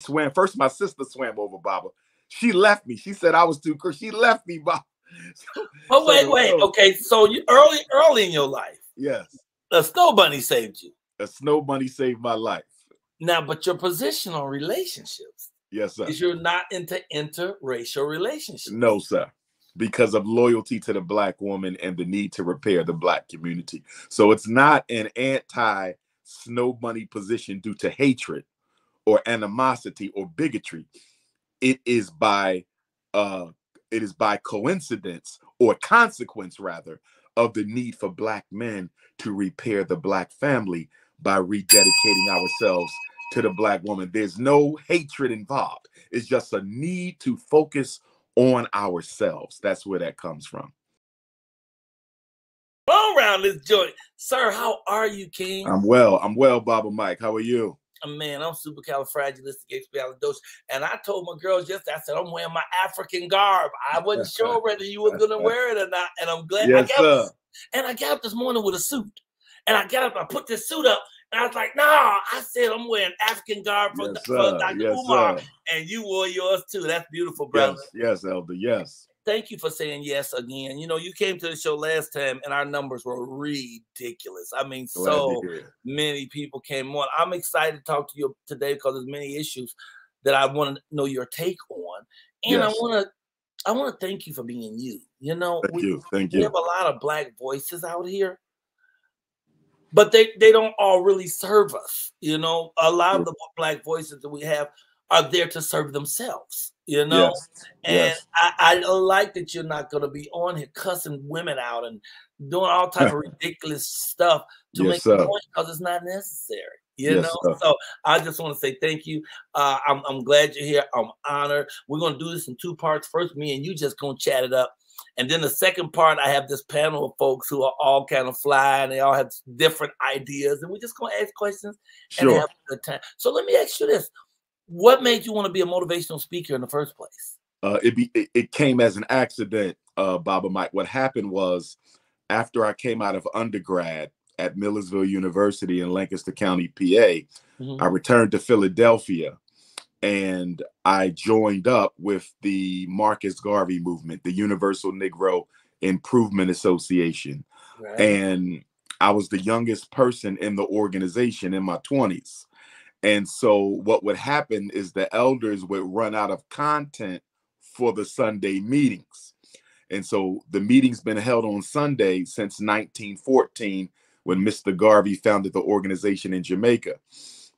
swam. First, my sister swam over Baba. She left me. She said I was too crazy. She left me, Baba. Oh, wait. Okay, so you early in your life. Yes. A snow bunny saved you. A snow bunny saved my life. Now, but your position on relationships. Yes, sir. Is you're not into interracial relationships. No, sir. Because of loyalty to the Black woman and the need to repair the Black community. So it's not an anti-snow bunny position due to hatred or animosity or bigotry. It is by coincidence or consequence, rather, of the need for Black men to repair the Black family by rededicating ourselves to the Black woman. There's no hatred involved. It's just a need to focus on ourselves. That's where that comes from. All around this joint. Sir, how are you, King? I'm well, Baba Mike. How are you? Man, I'm supercalifragilisticexpialidocious. And I told my girls yesterday, I said, I'm wearing my African garb. I wasn't sure whether you were going to wear it or not. And I'm glad. Yes, sir. I got up this morning with a suit. And I got up, I put this suit up, and I was like, no, I said I'm wearing African garb for Dr. Umar. And you wore yours too. That's beautiful, brother. Yes, Elder, yes. Thank you for saying yes again. You know, you came to the show last time, and our numbers were ridiculous. I mean, so many people came on. I'm excited to talk to you today because there's many issues that I want to know your take on. And I want to thank you for being you. You know, thank you. We have a lot of Black voices out here. But they don't all really serve us, you know. A lot of the Black voices that we have are there to serve themselves, you know. And I like that you're not going to be on here cussing women out and doing all type of ridiculous stuff to make a point because it's not necessary, you know. So I just want to say thank you. I'm glad you're here. I'm honored. We're going to do this in two parts. First, me and you just going to chat it up. And then the second part, I have this panel of folks who are all kind of fly and they all have different ideas. And we're just going to ask questions and have a good time. So let me ask you this. What made you want to be a motivational speaker in the first place? It came as an accident, Baba Mike. What happened was after I came out of undergrad at Millersville University in Lancaster County, PA, I returned to Philadelphia. And I joined up with the Marcus Garvey movement, the Universal Negro Improvement Association. And I was the youngest person in the organization in my 20s. And so what would happen is the elders would run out of content for the Sunday meetings. And so the meeting's been held on Sunday since 1914 when Mr. Garvey founded the organization in Jamaica.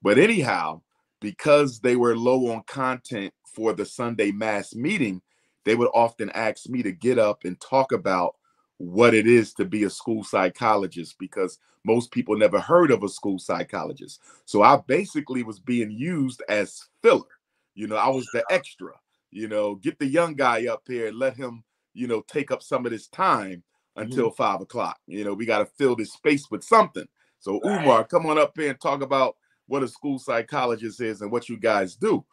But anyhow, because they were low on content for the Sunday mass meeting, they would often ask me to get up and talk about what it is to be a school psychologist, because most people never heard of a school psychologist. So I basically was being used as filler. You know, I was the extra, you know, get the young guy up here and let him, you know, take up some of this time until 5 o'clock. You know, we got to fill this space with something. So Umar, come on up here and talk about what a school psychologist is and what you guys do.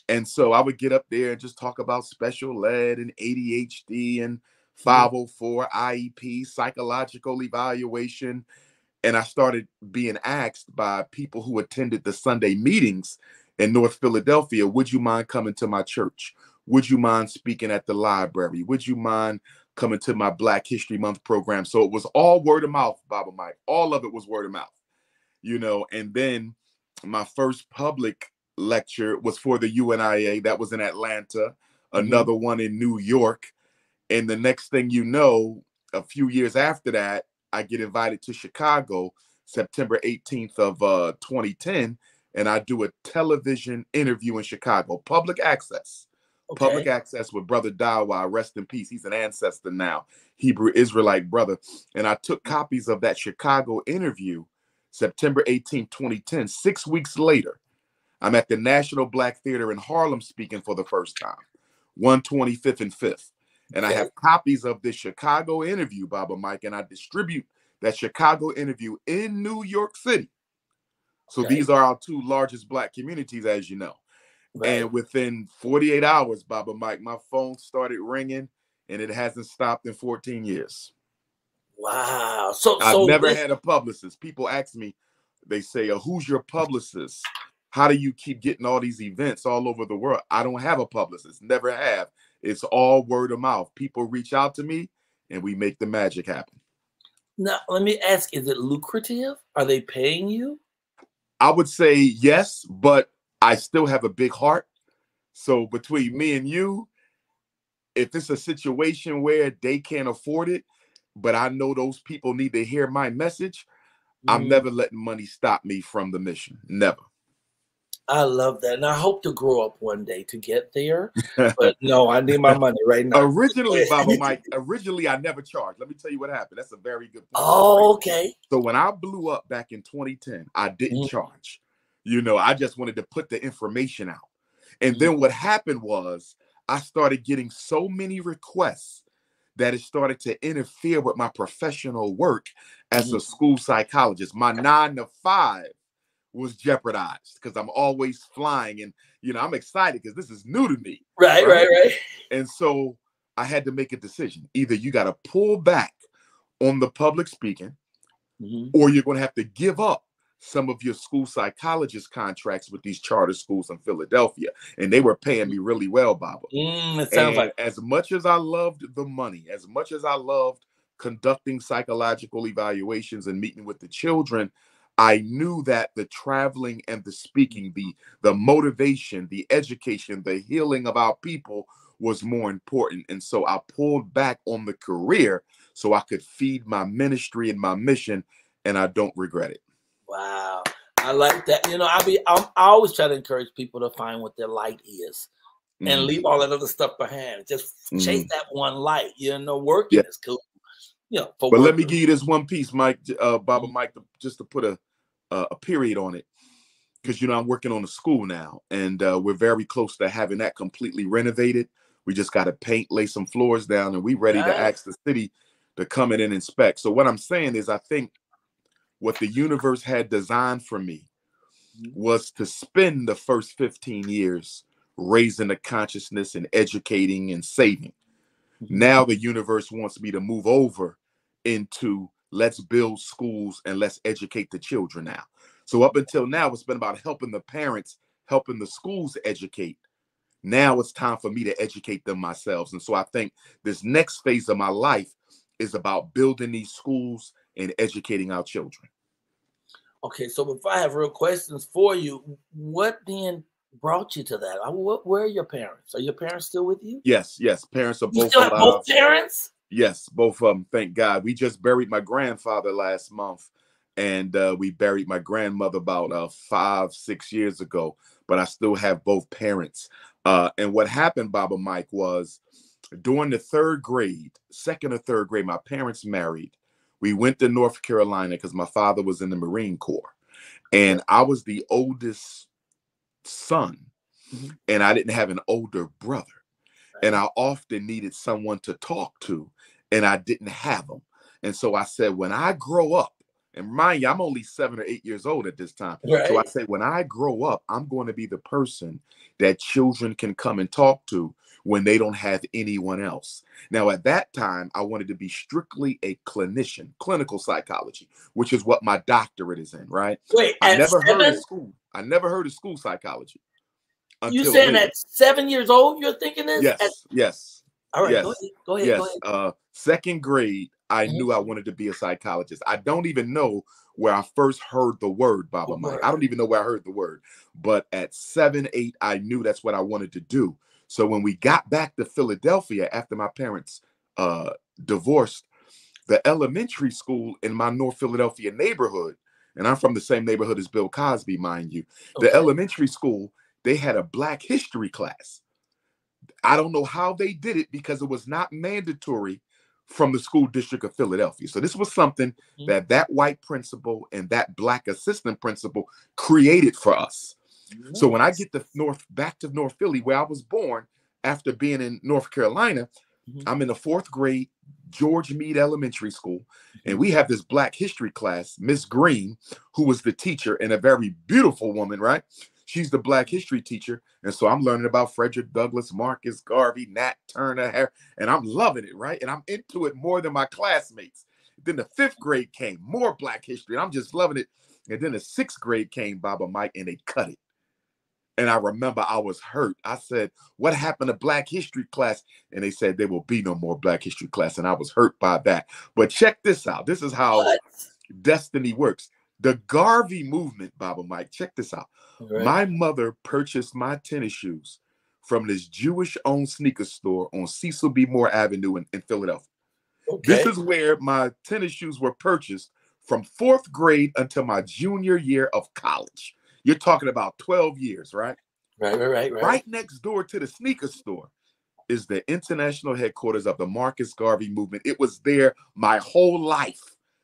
And so I would get up there and just talk about special ed and ADHD and 504 IEP, psychological evaluation. And I started being asked by people who attended the Sunday meetings in North Philadelphia, would you mind coming to my church? Would you mind speaking at the library? Would you mind coming to my Black History Month program? So it was all word of mouth, Baba Mike. All of it was word of mouth, you know. And then my first public lecture was for the UNIA. That was in Atlanta, another one in New York. And the next thing you know, a few years after that, I get invited to Chicago, September 18th of 2010. And I do a television interview in Chicago, public access. Public access with Brother Dawa, rest in peace. He's an ancestor now, Hebrew Israelite brother. And I took copies of that Chicago interview, September 18, 2010. 6 weeks later, I'm at the National Black Theater in Harlem speaking for the first time, 125th and 5th. And I have copies of this Chicago interview, Baba Mike, and I distribute that Chicago interview in New York City. So these are our two largest Black communities, as you know. And within 48 hours, Baba Mike, my phone started ringing, and it hasn't stopped in 14 years. Wow. I've never had a publicist. People ask me, they say, who's your publicist? how do you keep getting all these events all over the world? I don't have a publicist, never have. It's all word of mouth. People reach out to me and we make the magic happen. Now, let me ask, is it lucrative? Are they paying you? I would say yes, but I still have a big heart. So between me and you, if it's a situation where they can't afford it, but I know those people need to hear my message, I'm never letting money stop me from the mission. Never. I love that. And I hope to grow up one day to get there. But no, I need my money right now. Originally, Baba Mike, I never charged. Let me tell you what happened. That's a very good point. Oh, okay. So when I blew up back in 2010, I didn't charge. You know, I just wanted to put the information out. And then what happened was I started getting so many requests that it started to interfere with my professional work as a school psychologist. My 9 to 5 was jeopardized because I'm always flying, and you know, I'm excited because this is new to me. Right. And so I had to make a decision. Either you got to pull back on the public speaking, or you're going to have to give up some of your school psychologist contracts with these charter schools in Philadelphia. And they were paying me really well, Baba. It sounds like as much as I loved the money, as much as I loved conducting psychological evaluations and meeting with the children, I knew that the traveling and the speaking, the motivation, the education, the healing of our people was more important. And so I pulled back on the career so I could feed my ministry and my mission, and I don't regret it. Wow. I like that. You know, I always try to encourage people to find what their light is and leave all that other stuff behind. Just chase that one light. You know, working is cool. You know, but let me give you this one piece, Mike, Baba Mike, just to put a period on it. Because, you know, I'm working on a school now, and we're very close to having that completely renovated. We just got to paint, lay some floors down, and we ready to ask the city to come in and inspect. So what I'm saying is I think what the universe had designed for me was to spend the first 15 years raising the consciousness and educating and saving. Now the universe wants me to move over into let's build schools and let's educate the children now. So up until now, it's been about helping the parents, helping the schools educate. Now it's time for me to educate them myself. And so I think this next phase of my life is about building these schools and educating our children. Okay, so if I have real questions for you, what then brought you to that? Where are your parents? Are your parents still with you? Yes. Parents are both you still have alive. Both parents? Yes, both of them. Thank God. We just buried my grandfather last month, and we buried my grandmother about 5-6 years ago. But I still have both parents. And what happened, Baba Mike, was during the 3rd grade, 2nd or 3rd grade, my parents married. We went to North Carolina because my father was in the Marine Corps, and I was the oldest son, and I didn't have an older brother. And I often needed someone to talk to, and I didn't have them. And so I said, when I grow up, and mind you, I'm only 7 or 8 years old at this time. So I said, when I grow up, I'm going to be the person that children can come and talk to when they don't have anyone else. Now, at that time, I wanted to be strictly a clinician, clinical psychology, which is what my doctorate is in, right? Wait, I never heard of school psychology. You saying at 7 years old, you're thinking this? Yes. All right, go ahead. 2nd grade, I knew I wanted to be a psychologist. I don't even know where I first heard the word, Baba Mike. I don't even know where I heard the word. But at 7, 8, I knew that's what I wanted to do. So when we got back to Philadelphia after my parents divorced, the elementary school in my North Philadelphia neighborhood, and I'm from the same neighborhood as Bill Cosby, mind you, the elementary school, they had a Black history class. I don't know how they did it because it was not mandatory from the school district of Philadelphia. So this was something that white principal and that Black assistant principal created for us. So when I get back to North Philly, where I was born, after being in North Carolina, I'm in the 4th grade, George Meade Elementary School, and we have this Black history class, Miss Green, who was the teacher and a very beautiful woman, right? She's the Black history teacher. And so I'm learning about Frederick Douglass, Marcus Garvey, Nat Turner, and I'm loving it, right? And I'm into it more than my classmates. Then the 5th grade came, more Black history, and I'm just loving it. And then the 6th grade came, Baba Mike, and they cut it. And I remember I was hurt. I said, what happened to Black History class? And they said there will be no more Black History class. And I was hurt by that. But check this out. This is how destiny works. The Garvey movement, Baba Mike, check this out. Right. My mother purchased my tennis shoes from this Jewish-owned sneaker store on Cecil B. Moore Avenue in Philadelphia. Okay. This is where my tennis shoes were purchased from 4th grade until my junior year of college. You're talking about 12 years, right? Right. Right next door to the sneaker store is the international headquarters of the Marcus Garvey movement. It was there my whole life.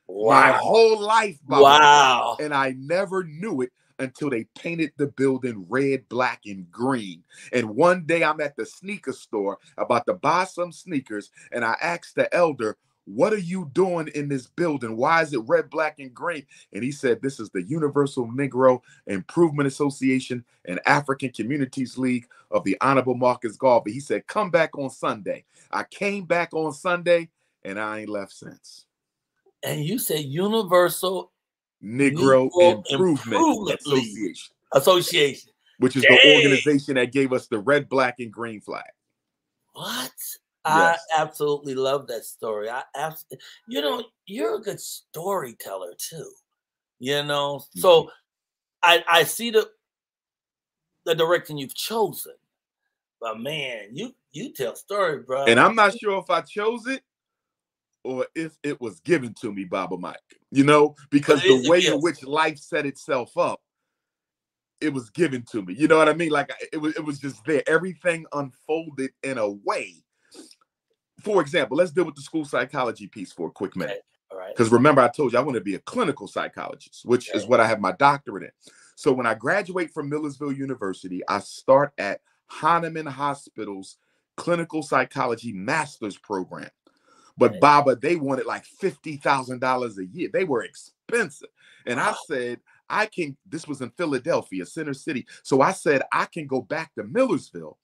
Wow. My whole life, Baba. Wow. And I never knew it until they painted the building red, black, and green. And one day I'm at the sneaker store about to buy some sneakers, and I asked the elder, what are you doing in this building? Why is it red, black, and green? And he said, this is the Universal Negro Improvement Association and African Communities League of the Honorable Marcus Garvey. He said, come back on Sunday. I came back on Sunday, and I ain't left since. And you said Universal Negro Improvement Association. Which is the organization that gave us the red, black, and green flag. What? Yes. I absolutely love that story. You're a good storyteller too. So I see the direction you've chosen, but man, you tell story, bro. And I'm not sure if I chose it or if it was given to me, Baba Mike. Because the way in which life set itself up, it was given to me. You know what I mean? Like it was just there. Everything unfolded in a way. For example, let's deal with the school psychology piece for a quick minute. All right. Because remember, I told you I want to be a clinical psychologist, which is what I have my doctorate in. So when I graduate from Millersville University, I start at Hahnemann Hospital's clinical psychology master's program. But Baba, they wanted like $50,000 a year. They were expensive. And I said, this was in Philadelphia, Center City. So I said, I can go back to Millersville,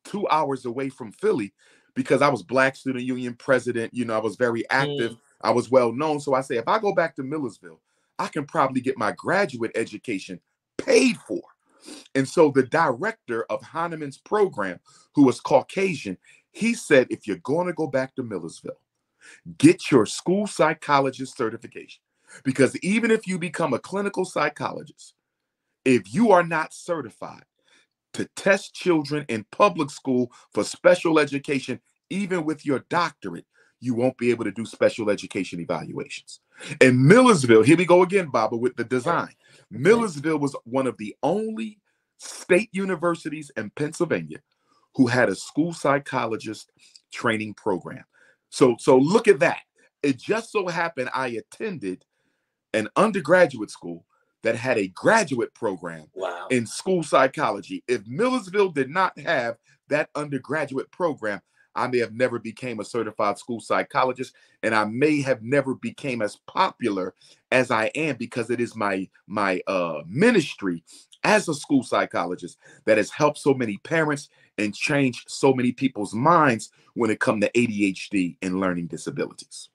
2 hours away from Philly, because I was Black Student Union president. I was very active. I was well known. So I say, if I go back to Millersville, I can probably get my graduate education paid for. And so the director of Hahnemann's program, who was Caucasian, he said, if you're going to go back to Millersville, get your school psychologist certification. Because even if you become a clinical psychologist, if you are not certified to test children in public school for special education, even with your doctorate, you won't be able to do special education evaluations. And Millersville, here we go again, Baba, with the design. Millersville was one of the only state universities in Pennsylvania who had a school psychologist training program. So look at that. It just so happened I attended an undergraduate school that had a graduate program in school psychology. If Millersville did not have that undergraduate program, I may have never became a certified school psychologist, and I may have never became as popular as I am, because it is my ministry as a school psychologist that has helped so many parents and changed so many people's minds when it comes to ADHD and learning disabilities.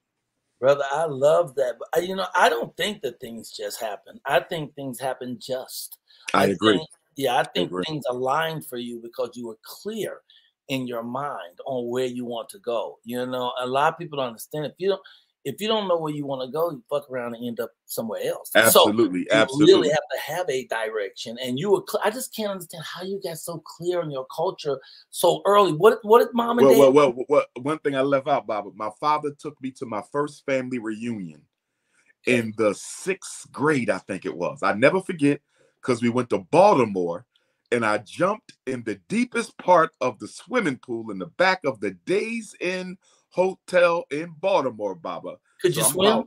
Brother, I love that. But I don't think that things just happen. I think things happen just. I agree. I think things aligned for you because you were clear in your mind on where you want to go. A lot of people don't understand. If you don't know where you want to go, you fuck around and end up somewhere else. Absolutely, so you really have to have a direction. And you were I just can't understand how you got so clear in your culture so early. What did mom and dad? Well, one thing I left out, Baba. My father took me to my first family reunion in the 6th grade, I think it was. I never forget, because we went to Baltimore, and I jumped in the deepest part of the swimming pool in the back of the Days Inn Hotel in Baltimore, Baba. Could you swim?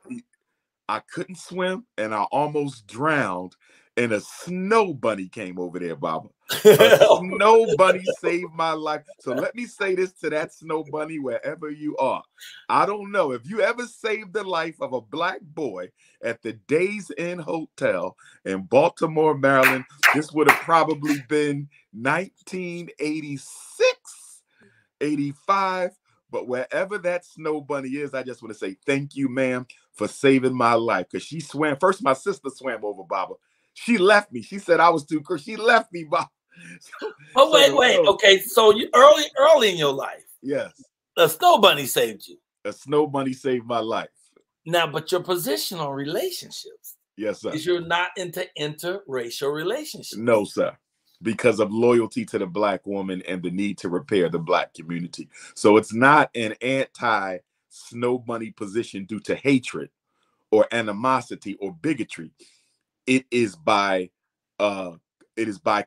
I couldn't swim, and I almost drowned. And a snow bunny came over there, Baba. A snow bunny saved my life. So let me say this to that snow bunny, wherever you are. I don't know if you ever saved the life of a Black boy at the Days Inn Hotel in Baltimore, Maryland. This would have probably been 1986, 85. But wherever that snow bunny is, I just want to say thank you, ma'am, for saving my life. Because she swam. First, my sister swam over, Baba. She left me. She said I was too crazy. She left me, Baba. But wait. Okay, so you early in your life. Yes. A snow bunny saved you. A snow bunny saved my life. Now, but your position on relationships. Yes, sir. Is you're not into interracial relationships. No, sir. Because of loyalty to the Black woman and the need to repair the Black community. So it's not an anti-snow bunny position due to hatred or animosity or bigotry. It is by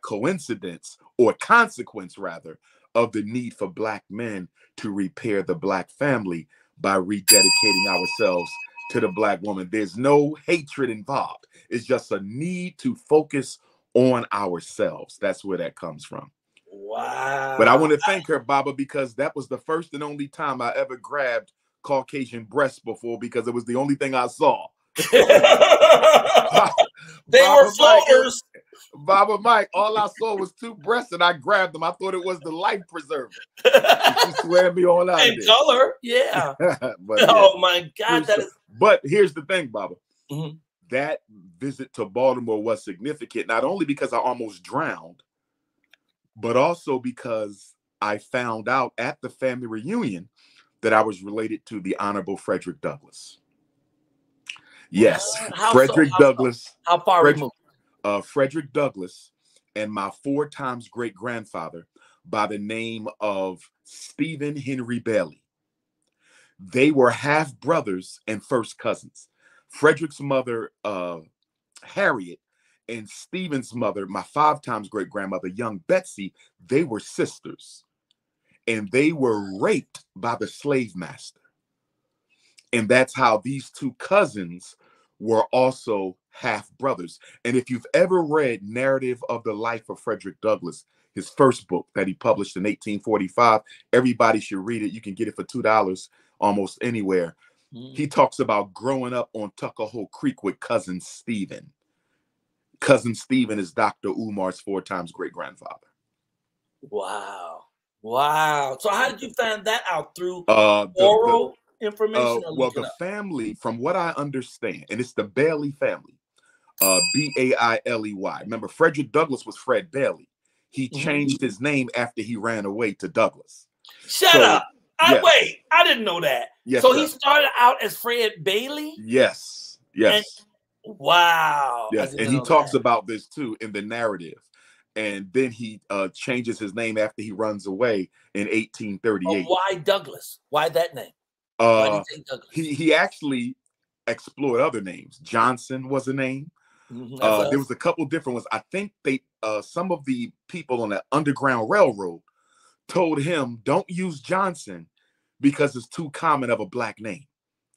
coincidence or consequence, rather, of the need for Black men to repair the Black family by rededicating ourselves to the Black woman. There's no hatred involved. It's just a need to focus on ourselves. That's where that comes from. Wow. But I want to thank her, Baba, because that was the first and only time I ever grabbed Caucasian breasts before, because it was the only thing I saw. They were floaters. Baba Mike, all I saw was two breasts and I grabbed them. I thought it was the life preserver. She swam me all out. And color, yeah. But, oh my God, that is. But here's the thing, Baba. That visit to Baltimore was significant, not only because I almost drowned, but also because I found out at the family reunion that I was related to the Honorable Frederick Douglass. Yes, Frederick Douglass. How far removed? Frederick Douglass and my 4 times great-grandfather by the name of Stephen Henry Bailey. They were half brothers and first cousins. Frederick's mother, Harriet, and Stephen's mother, my 5 times great-grandmother, young Betsy, they were sisters. And they were raped by the slave master. And that's how these 2 cousins were also half brothers. And if you've ever read Narrative of the Life of Frederick Douglass, his first book that he published in 1845, everybody should read it. You can get it for $2 almost anywhere. He talks about growing up on Tuckahoe Creek with cousin Stephen. Cousin Stephen is Dr. Umar's 4 times great-grandfather. Wow. Wow. So how did you find that out? Through oral information? Well, the family, from what I understand, and it's the Bailey family, B-A-I-L-E-Y. Remember, Frederick Douglass was Fred Bailey. He changed his name after he ran away to Douglass. Shut up. Wait, I didn't know that. Yes, so sir. he started out as Fred Bailey? Yes. Yes. Wow. Yes. And he talks about this too in the narrative. And then he changes his name after he runs away in 1838. Why Douglas? Why that name? Why did he take Douglas? He actually explored other names. Johnson was a name. There was a couple different ones. I think they some of the people on the Underground Railroad told him, don't use Johnson because it's too common of a Black name.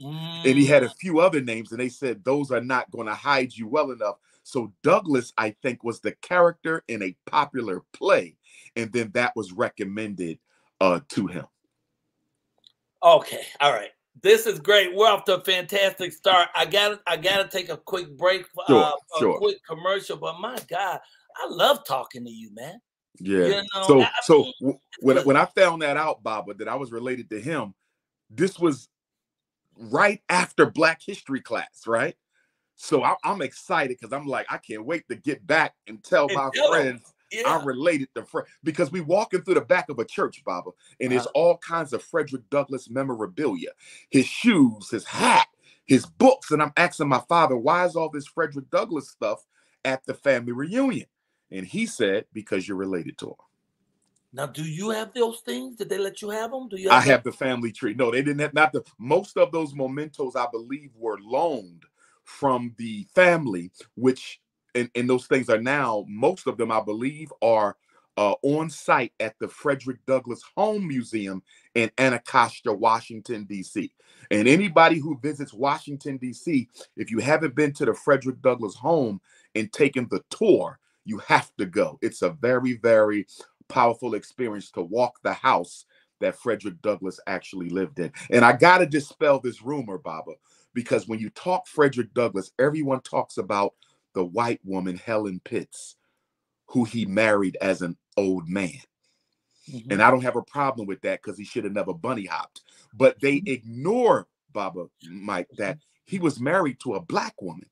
And he had a few other names, and they said those are not going to hide you well enough. So Douglas, I think, was the character in a popular play, and then that was recommended to him. Okay, all right. This is great. We're off to a fantastic start. I gotta take a quick break for a quick commercial. But my God, I love talking to you, man. Yeah. You know, when I found that out, Baba, that I was related to him, this was right after Black History class, right? So I'm excited because I'm like, I can't wait to get back and tell my friends I'm related to Fred, because we walking through the back of a church, Baba, and there's all kinds of Frederick Douglass memorabilia, his shoes, his hat, his books, and I'm asking my father, why is all this Frederick Douglass stuff at the family reunion? And he said, because you're related to him. Now, do you have those things? Did they let you have them? Do you? I have the family tree. No, they didn't have. Not the. Most of those mementos, I believe, were loaned from the family, which and those things are now. Most of them, I believe, are on site at the Frederick Douglass Home Museum in Anacostia, Washington, D.C. And anybody who visits Washington, D.C., if you haven't been to the Frederick Douglass home and taken the tour, you have to go. It's a very, very powerful experience to walk the house that Frederick Douglass actually lived in. And I got to dispel this rumor, Baba, because when you talk Frederick Douglass, everyone talks about the white woman, Helen Pitts, who he married as an old man. And I don't have a problem with that because he should have never bunny hopped. But they ignore, Baba Mike, that he was married to a Black woman,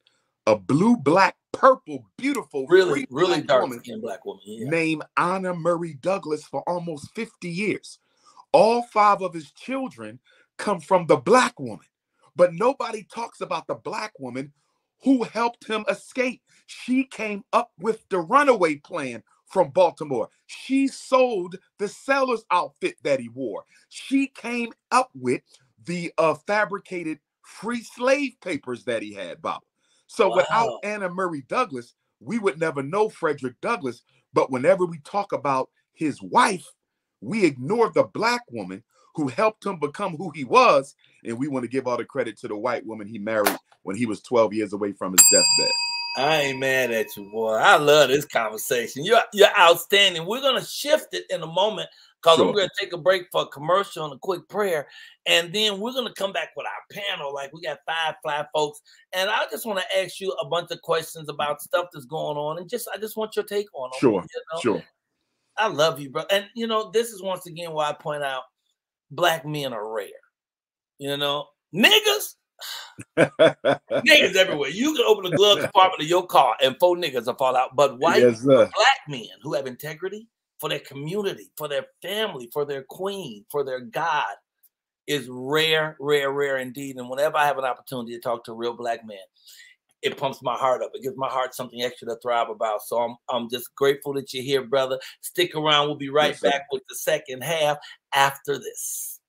a blue, black, purple, beautiful, really, free really black dark woman skinned black woman, yeah, named Anna Murray Douglas for almost 50 years. All 5 of his children come from the black woman, but nobody talks about the black woman who helped him escape. She came up with the runaway plan from Baltimore. She sold the seller's outfit that he wore. She came up with the fabricated free slave papers that he had, Bob. So without wow, Anna Murray Douglas, we would never know Frederick Douglass. But whenever we talk about his wife, we ignore the black woman who helped him become who he was, and we want to give all the credit to the white woman he married when he was 12 years away from his deathbed. I ain't mad at you, boy. I love this conversation. You're outstanding. We're gonna shift it in a moment because I'm gonna take a break for a commercial and a quick prayer, and then we're gonna come back with our panel. Like we got 5 fly folks, and I just want to ask you a bunch of questions about stuff that's going on, and I just want your take on them. Sure, You know? sure. I love you, bro. And you know, this is once again why I point out black men are rare. You know, niggas. Niggas everywhere. You can open the glove compartment of your car and 4 niggas will fall out. But white, yes, black men who have integrity for their community, for their family, for their queen, for their God is rare, rare, rare indeed. And whenever I have an opportunity to talk to a real black man, it pumps my heart up. It gives my heart something extra to thrive about. So I'm just grateful that you're here, brother. Stick around. We'll be right back with the second half after this.